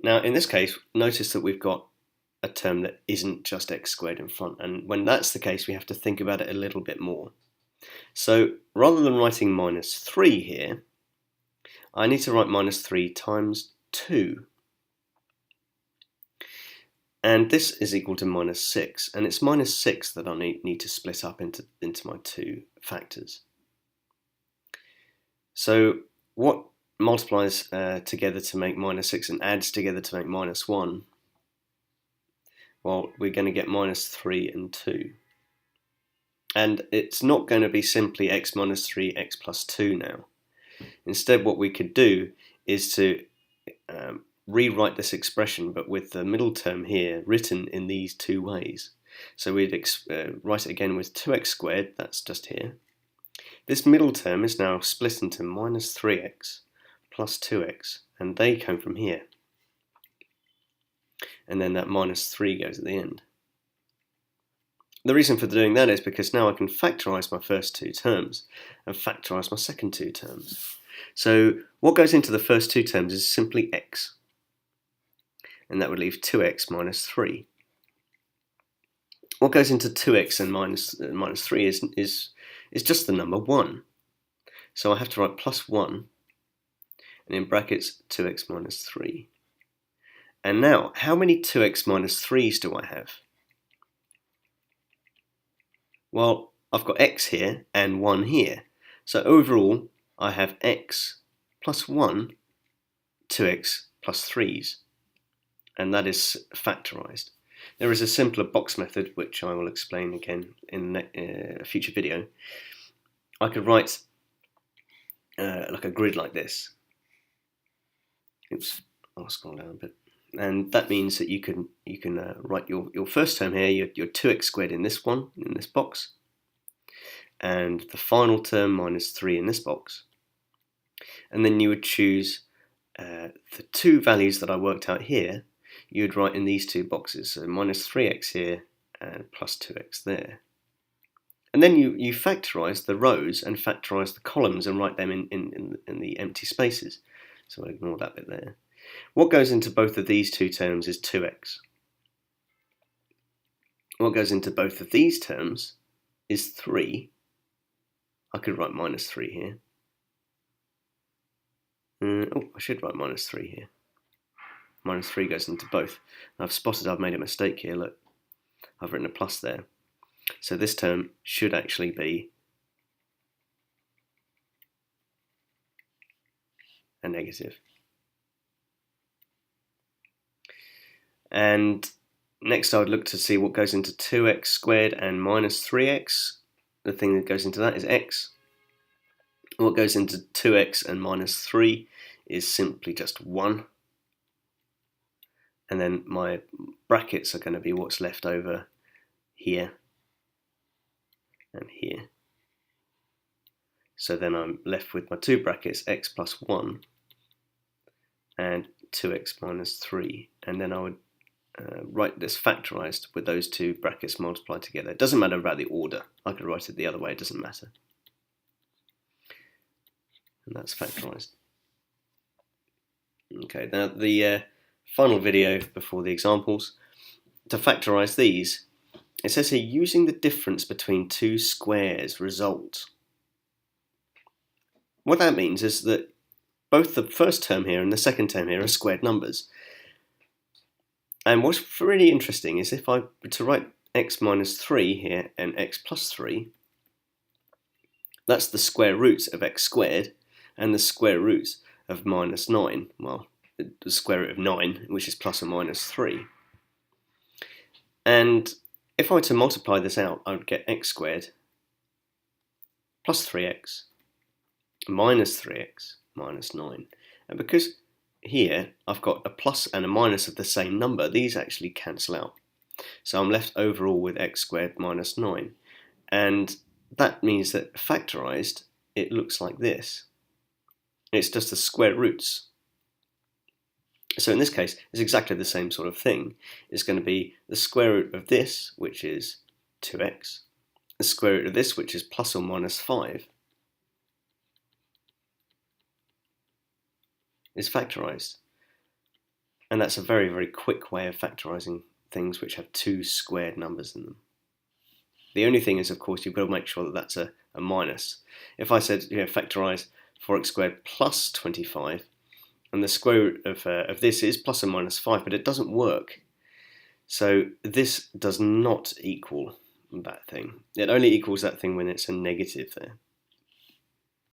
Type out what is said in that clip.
Now in this case, notice that we've got a term that isn't just x squared in front, and when that's the case we have to think about it a little bit more. So rather than writing minus 3 here, I need to write minus 3 times 2. And this is equal to minus 6, and it's minus 6 that I need to split up into my two factors. So what multiplies together to make minus 6 and adds together to make minus 1? Well, we're going to get minus 3 and 2. And it's not going to be simply x minus 3, x plus 2 now. Instead, what we could do is to rewrite this expression, but with the middle term here written in these two ways. So we'd write it again with 2x squared, that's just here. This middle term is now split into minus 3x plus 2x, and they come from here. And then that minus 3 goes at the end. The reason for doing that is because now I can factorise my first two terms and factorise my second two terms. So what goes into the first two terms is simply x, and that would leave 2x minus 3. What goes into 2x and minus 3 is just the number 1. So I have to write plus 1, and in brackets 2x minus 3. And now, how many 2x minus 3's do I have? Well, I've got x here and 1 here. So overall, I have x plus 1, 2x plus 3's. And that is factorised. There is a simpler box method, which I will explain again in a future video. I could write like a grid like this. Oops, I'll scroll down a bit. And that means that you can write your first term here, your 2x squared in this one, in this box, and the final term minus 3 in this box. And then you would choose the two values that I worked out here, you would write in these two boxes, so minus 3x here and plus 2x there. And then you factorise the rows and factorise the columns and write them in the empty spaces. So I'll ignore that bit there. What goes into both of these two terms is 2x. What goes into both of these terms is 3. I could write minus 3 here. I should write minus 3 here. Minus 3 goes into both. I've spotted I've made a mistake here, look. I've written a plus there. So this term should actually be a negative. And next I would look to see what goes into 2x squared and minus 3x. The thing that goes into that is x. What goes into 2x and minus 3 is simply just 1. And then my brackets are going to be what's left over here and here. So then I'm left with my two brackets, x plus 1 and 2x minus 3. And then I would write this factorised with those two brackets multiplied together. It doesn't matter about the order. I could write it the other way, it doesn't matter. And that's factorised. Okay, now the final video before the examples. To factorise these, it says here, using the difference between two squares result. What that means is that both the first term here and the second term here are squared numbers. And what's really interesting is if I were to write x minus 3 here and x plus 3, that's the square root of x squared and the square root of minus 9. Well, the square root of 9, which is plus or minus 3. And if I were to multiply this out, I would get x squared plus 3x minus 3x minus 9. And because here I've got a plus and a minus of the same number, these actually cancel out. So I'm left overall with x squared minus 9. And that means that factorised, it looks like this. It's just the square roots. So in this case, it's exactly the same sort of thing. It's going to be the square root of this, which is 2x, the square root of this, which is plus or minus 5, is factorised. And that's a very, very quick way of factorising things which have two squared numbers in them. The only thing is, of course, you've got to make sure that that's a minus. If I said, factorise 4x squared plus 25, and the square root of this is plus or minus 5, but it doesn't work. So this does not equal that thing. It only equals that thing when it's a negative there.